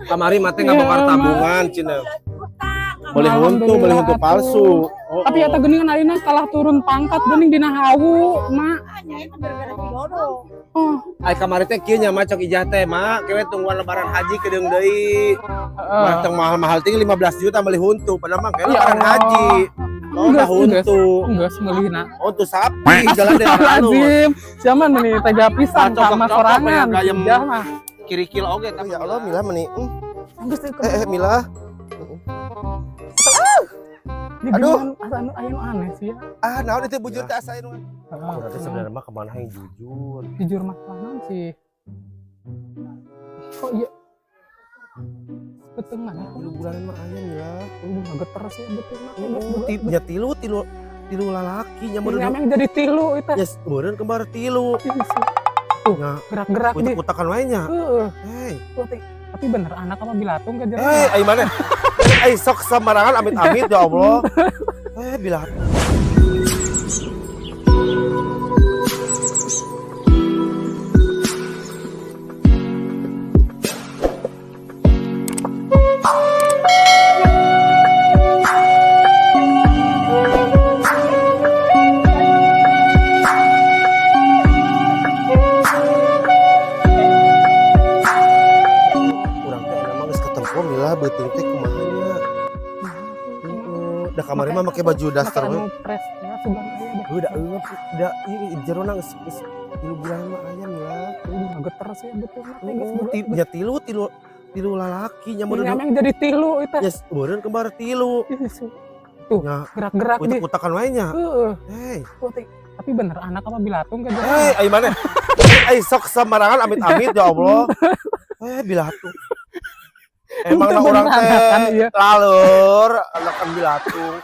Kamari mate nggak bakar tabungan cina. Boleh huntu palsu. Oh, tapi eta geuning ayeuna kalah turun pangkat geuning dina hawu, Mak. Oh, ai kamari teh kieu nya mah cok ijah teh, Mak. Kewe tungguan lebaran haji kedeung deui. Mah mahal-mahal tinggi 15 juta beli huntu, padahal mah kewe lebaran haji. Oh, enggak huntu. Enggak semelihna. Huntu sapi jalan daerah Azim. Siaman meni tega pisan sama sorangan. Ijah mah. Kirikil oge tapi ya Allah Mila meni. Mila. Aduh, anu aya aneh sih ya. Naon itu bujur teh asa anu. Urang teh sebenarnya mah kemana yang jujur. Jujur mah naon sih? Oh iya. Beteng mana? Tilu bulan mah aya ya. Geter sih beteng mah. Nya tilu lalaki nya meureun. Emang jadi tilu eta. Yes, meureun kembar tilu. Tuh, gerak-gerak di. Utakan wae nya. Hei. Tapi bener anak apa bilatung kan jadi. Ai mana? Ai sok sembarangan amit-amit ya Allah. Bilatung. Beuting teh kumaha nya? Da kamari mah make baju daster we. Pres ya sugan aya deh. Udah eungeup da ieu jero nang geus tilu bulan mah aya mila. Geter sih betul mah. Ya tilu lalaki nya meureun. Emang jadi tilu eta. Yes, meureun kembar tilu. Tuh, gerak-gerak di. Utakan wae nya. Hei. Tapi bener anak apa bilatung kan jadi. Ai mana? Ai sok sembarangan amit-amit ya Allah. Bilatung. Emang orang teh lalur anakan bilatung.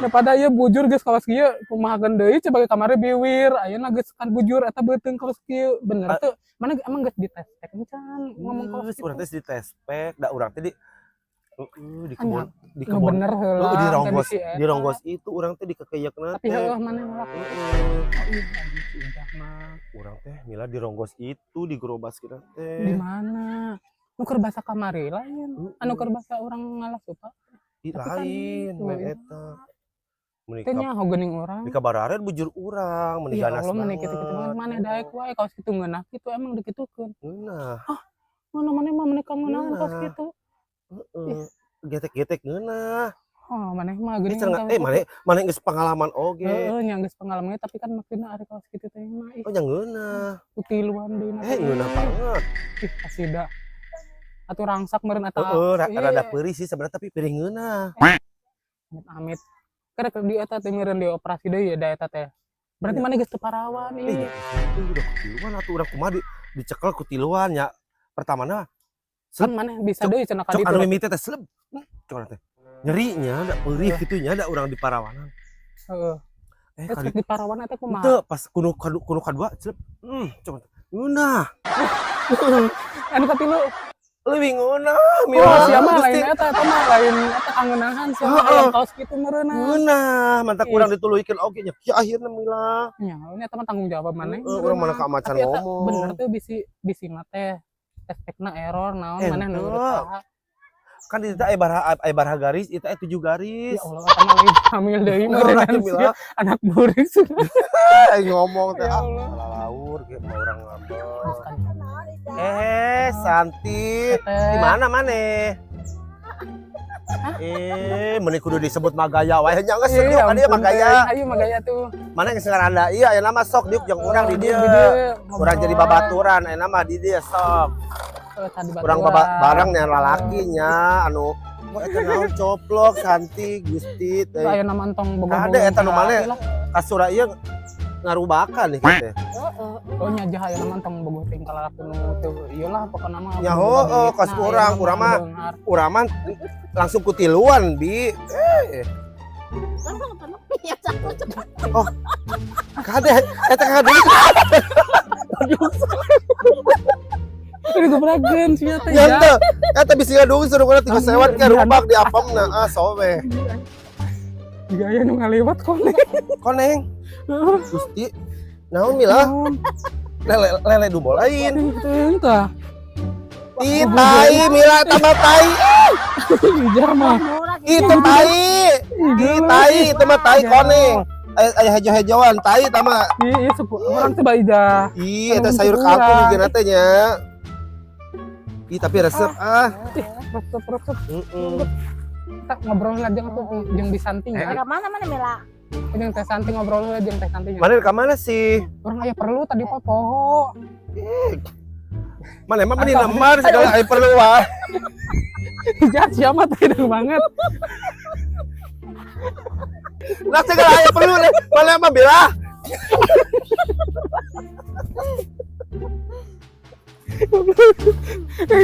Nah pada ieu bujur geus kawas kieu kumahakeun deui coba kamari biwir ayeuna geus kan bujur eta beuteung kawas kieu bener tuh mana emang geus ditespek encan ngomong kawas kieu urang teh ditespek da urang teh di kebun bener heula di ronggos itu urang teh dikekeyeukna tapi heueuh maneh nolak urang teh mila di ronggos itu di gerobas kita teh di mana nu keur basa kamari lain anu keur basa urang ngalas supa lain we eta tanya geuning urang di kabarare bujur urang meni ganas Allah meni kitu-kitu maneh daek wae kaos kitu ngeunah kitu emang dikitukeun ngeunah mana maneh mah meuni kaeuneuhan kaos kitu getek-getek ngeunah maneh mah geuning maneh geus pengalaman oge nya geus pengalaman tapi kan maksudna ari kaos kitu teh mah nya ngeunah utiluan deuna ngeunah banget asida atuh rangsak meureun eta rada peuri sih sebenarnya tapi piring ngeunah amit kada di eta teh meureun dioperasi deui ya da eta teh berarti mana geus teu parawan ieu udah kutiluan atuh urang kumaha dicekel kutiluan nya pertamana kan mana bisa deui cenah ka ditu anu mimiti teh sleb coba teh nyerinya da peuri kitu nya da urang di parawanan kali di parawan eta kumaha teu pas kuno kadua sleb coba ngeunah anu katilu leuwih ngeunah mila sia mah lain eta mah lain eta kangeunahan sia aya kaos kitu meureunna ngeunah mantak urang dituluykeun oge nya kieu akhirna mila nya ini eta mah tanggung jawab maneh urang mana ka macan ngomong bener tuh bisi mah teh tespekna error naon maneh nu kan itu aya barha garis itu 7 garis ya Allah eta mah lain hamil deui meureunna anak burik ngomong teh laur ge urang ngambek Santi, di mana maneh? Meni kudu disebut Magaya wae nya geus diuk ka dieu Magaya. Ayo Magaya tuh. Mana geus ngaranda ieu aya nama sok diuk jeung urang di dieu. Urang jadi babaturan aya nama di dieu sok. Urang bareng nya lalaki nya anu eta naon coplok Santi Gusti teh. Aya nama entong boga. Ada eta nu maneh kasura ieu ngarubakan nih teh. Oh nya jah aya nama entong boga tingkal lalakun teu ieulah pokona mah. Ya kas urang mah langsung kutiluan bi. Oh. Kade eta kade. Ini gobrageun sia teh ya. Ya eta bisi ngadung suruh kana tiga sewat ke rubak di apamna sowe. Juga aya nu ngalewat koneng. Gusti. Naon mila? Lele dumbo lain. Tah. Ih, tai, Mila tambah tai. Ijar mah. Itu tai. Ih, tai, itu mah tai koneng. Aya hejo-hejoan tai tama. Iya, orang teh Ija. Ih, eta sayur kangkung mungkin teh nya. Ih, tapi resep Resep. Kita ngobrol aja tuh jeung di Santing. Ke mana Mila? Jeung Teh Santing ngobrol aja jeung Teh Santing. Mana ke mana sih? Orang aya perlu tadi poho. Mana emang meni lemar segala aya perlu wah. Ija siapa teh deung banget. Lah segala aya perlu deh. Mana emang Bella?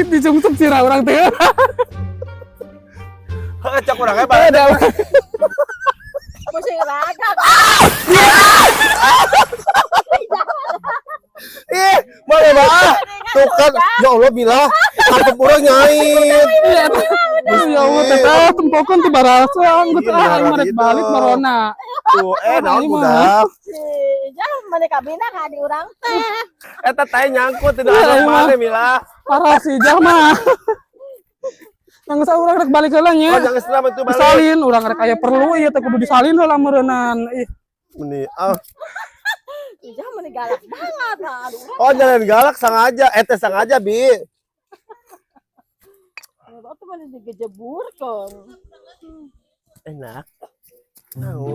Dijungsep sirah orang teh. Cak urang hebat. Pusing raga. Ih, mana bah? Tuh kan, ya Allah Bila, hartep urang nyait. Ya Allah teh tempokan teh barasa anggut aing marek balik marona. Tuh, naon budak. Jangan mana kabina ka di urang teh. Eta tai nyangkut tidak ada mana Mila. Parah sih jah mah. Nangis urang rek balik heula nya. Oh, jangan selamat itu balik. Disalin urang rek aya perlu ieu teh kudu disalin heula meureunnan. Ih, Meni, Jangan mana galak banget. Aduh. oh jangan galak sengaja, teh sengaja Bi. Itu mana digejebur kan. Enak. Tahu.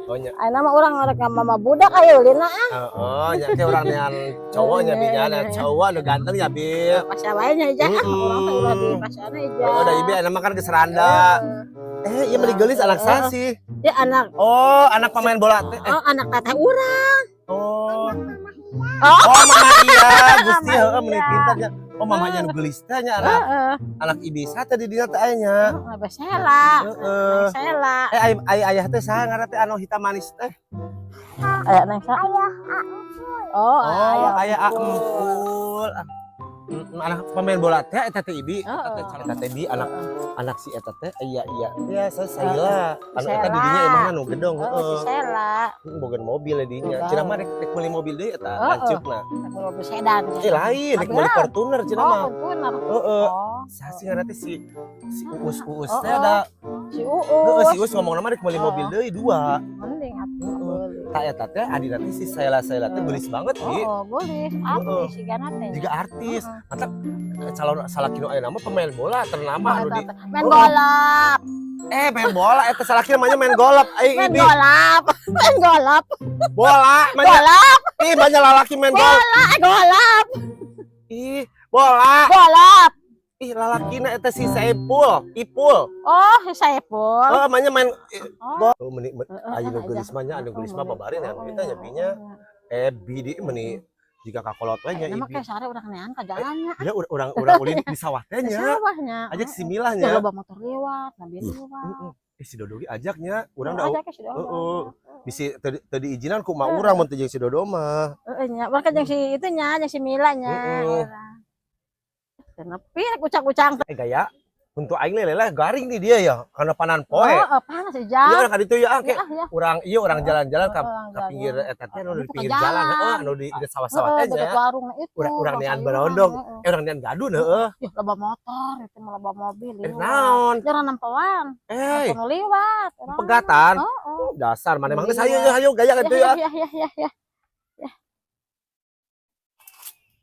Oh nya. Ay nama orang rek mama budak ayo lina Oh, nya teh urang nean cowoknya Bi nya ada cowok anu ganteng ya Bi. pas lainnya aja orang teh udah di pasarna aja. Oh, udah Ibi anu makan ke seranda. Iya meni geulis anak sasi. Dia anak Oh, anak pemain bola teh. oh anak teteh urang. Oh. Oh, mama iya, Gusti heeh meuni pintarnya. Oh, mamanya nu geulis teh nya anak Ibisa teh di dina teh aya nya. Besela. Heeh. Besela. Ayah teh saha ngaranna teh anu hitam manis teh? Aya nang sa? Oh, Oh, ayah Ampul. Anak pemain bola teh eta teh Ibi. Eta teh Bi anak si eta teh iya. Ya, saya anu eta di dinya emang anu gedong Oh, heeh. Besela. Bogan mobil di dinya. Cenah mah rek meuli mobil deui eta lanceukna. Mobil sedan. Lain rek meuli Fortuner cenah mah. Oh, bener. Heeh. Oh, Sasi ngaranna teh si Uus teh ada. si Heeh, Uus. si Uus ngomong nama rek meuli mobil deui dua. Mending atuh boleh. Tak eta teh adina teh si Sayla teh geulis banget Bi. Oh, boleh. Artis si Gana teh. Juga artis. Mantap calon salakino aya nama pemain bola ternama anu di Main golap. main bola eta salaki namanya main golap. Main golap. Main golap. Bola, Golap. ih banyak lalaki main golap. Golap. Ih, bola. Golap. Ih lalakina eta si Ipul. Oh, si Saiful. Oh, mainnya main Oh. oh meni aya nu geulis mah nya anu geulis mah babarin ya kita nya binya. Bidi meni jika kakolot we nya Nama Ibi. kayak sare urang nean ka jalannya. Ya urang ulin di sawah teh nya. Sawahnya. Ajak si Milah Ya nya. loba motor lewat, nabi lewat. Si Dodo ge ajaknya, urang da Aja ke si Dodo. heeh. Bisi tadi izinan ku mah urang mun teu jeung si Dodo mah. Heeh nya, berkat yang si itu nya, yang si Mila nya. Nepi ucang-ucang. Gaya untuk aing lelah garing nih dia ya karena panan poe. Oh, panas sih Iya jam. orang kaditu ya kayak Ya. urang jalan-jalan ke Orang pinggir jalan. eta teh anu di Itu pinggir ke jalan jalan. heeh anu di sawah-sawah teh Dekat nya. warung itu. Urang nean sayuran, berondong. heeh. Urang nean gadun heeh. Ya, loba motor, itu mah loba mobil. Naon? Jarang nampoan. Anu liwat. urang. Pegatan. Oh. Dasar mana emang geus hayu gaya kan tuh ya. Ya.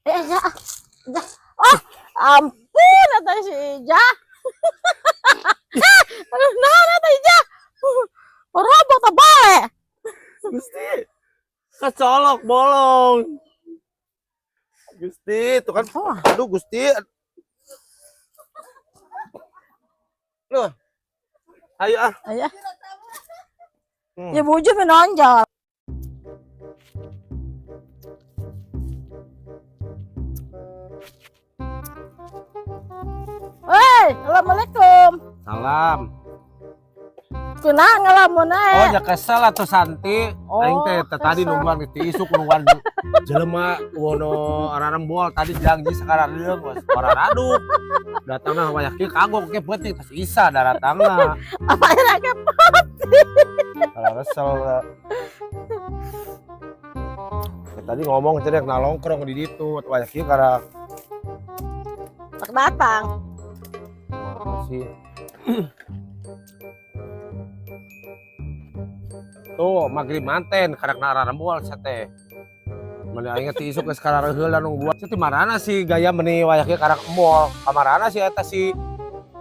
Ya. Oh, ampun ata si Ija. Aduh, naon ata Ija? Robot ta bae. Gusti. Kecolok bolong. Gusti, tuh kan. Aduh Gusti. Loh. Ayo ah. Aya. Ya bujur menonjol. Hei, assalamualaikum. Salam. Kuna ngalamun ae. Oh, nya kesel atuh Santi. Aing teh tadi nungguan ti isuk nungguan jelema wono ararembol tadi janji sekarang deung geus oraraduk. Datangna banyak kieu kagok ke peuting tas isa daratangna. Apa enak Kalau kesel. Tadi ngomong cedek nalongkrong di ditu, banyak ieu karena Tak datang. makasih. Tuh, maghrib manten karak nararembol sate. Mana aing teh isuk geus karareuheul anu buat. Itu marana sih gaya meni wayaknya karak mall. Kamarana sih eta si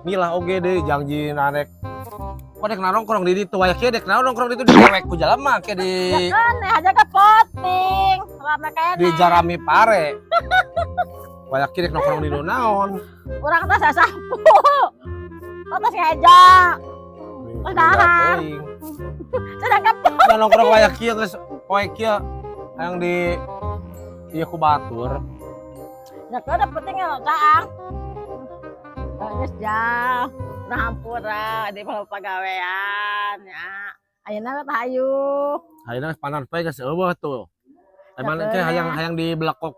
milah oge deui janji nanek. Kok dek nongkrong di ditu wayaknya dek nongkrong di ditu dewek ku jalema ke di Ya kan, aja ke poting. Rame kene. di Jarami Pare. Wayaknya dek nongkrong di naon. Urang teh sasapu. Kota ngejak. Udah. Sedangkan Udah nongkrong wayaknya geus poe kieu yang di ieu ku batur. ya kada penting ya caang. Geus jah. Rahampura di pagawean ya. Ayeuna teh hayu. Ayeuna panan poe geus eueuh tuh. Emang teh hayang di belakuk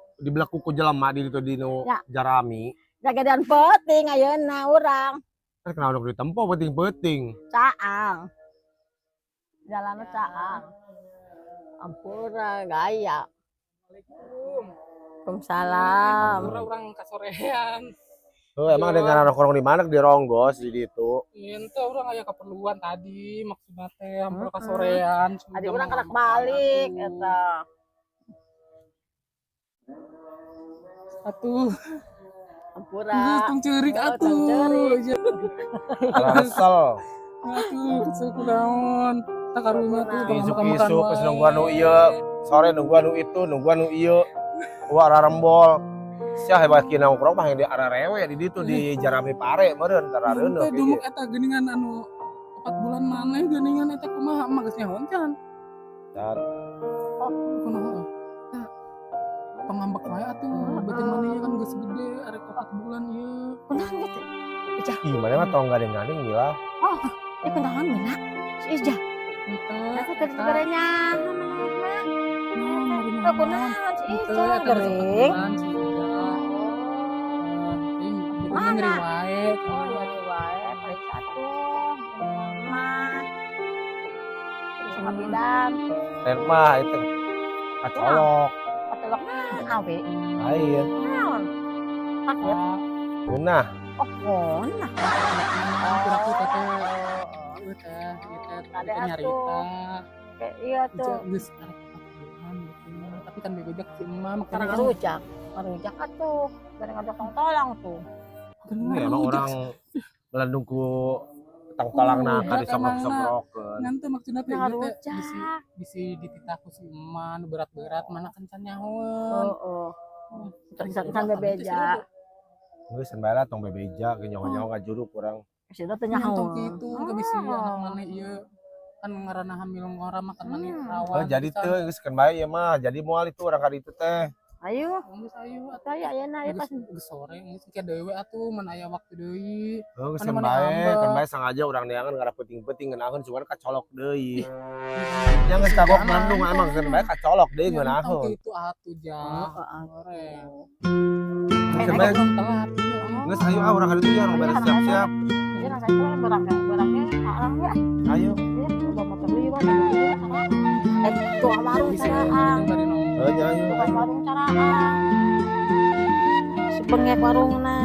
ku jelema di ditu di nu Ya. Jarami. Jagadean penting ayeuna urang. Kan kenapa di tempo penting-penting. Caang. Jalan caang. Ampura gaya. Waalaikumsalam. Orang kasorean. Oh, emang ada nongkrong di mana di Ronggos di ditu. Ente orang aya keperluan tadi maksudnya teh hampir kasorean. Adi urang kada balik eta. Atuh, Ampura. tong ceurik Oh, atuh. tong ceurik. Kesel. Atuh, kesel kunaon. Tak karunya tuh Isuk-isuk geus nungguan nu ieu. Sore nungguan nu itu, nungguan nu ieu. Wah rarembol. Sia hebat kieu nongkrong mah yang di ararewe di ditu di Jarami Pare meureun tarareun Teh dumuk eta geuningan anu 4 bulan maneh geuningan eta kumaha mah geus nyahoan can. Dan Kunaon? Tah pangambek wae atuh, beuting manehnya kan geus gede arek 4 bulan ieu. Kunaon gitu? ih mana mah tong gading-gading mila. Oh, ini kunaon beuna? Si Ija. Ente, Eta teh sebenarnya. nah, Oh, kunaon si Ente, Ija eta geus gering. 4 bulan si Ija. Mana? Nyeri wae. Oh, nyari wae periksa tuh. Mah. Sama bidan. Ten mah itu kacolok. Patelok naon awe? Lain. Naon? Sakit. Geunah. Oh, konah. Kira-kira teh ieu teh Ada nyarita. Kayak iya tuh. Geus arek 4 bulan gitu. Tapi kan bebejak si emak Karena makanya ngerujak. Ngerujak atuh. Dari ngajak tong tolang tuh. Ini emang orang Bandung ku tang-talangna ka disoprok-soprokeun. nanti maksudnya teh ieu teh Ngerujak. bisi dititaku si emak nu berat-berat mana kan can Oh, nyahoan. oh. Terus-terusan bebeja. Geus bae lah tong bebeja ge nyaho-nyaho ka juruk urang. Sudah teh Nyantong nyaho. kitu ke bisi anak mana ieu kan ngaranna hamil ngora makan mana Hmm. rawan. Jadi teu geus keun bae ieu mah. Jadi moal itu urang ka ditu teh. Ayo. Geus ayu atuh Saya ayeuna aya pas geus sore geus kieu dewe atuh mun aya waktu deui. Geus Anu keun mana bae, ngambek. keun bae sangaja urang neangan ngara penting-penting ngeunaheun cuman kacolok deui. Yang geus kagok Bandung emang keun bae kacolok deui ngeunaheun. Itu atuh jah. Heeh. Sore. Keun bae Telat. geus ayo urang ka ditu ya urang beres siap-siap. Jadi rasanya tuh barangnya halang ya. Ayo. Ya, coba motor liwat tadi sama. Itu warung caraan. Ayo ayo. Bukan warung caraan. Si bengek warungna.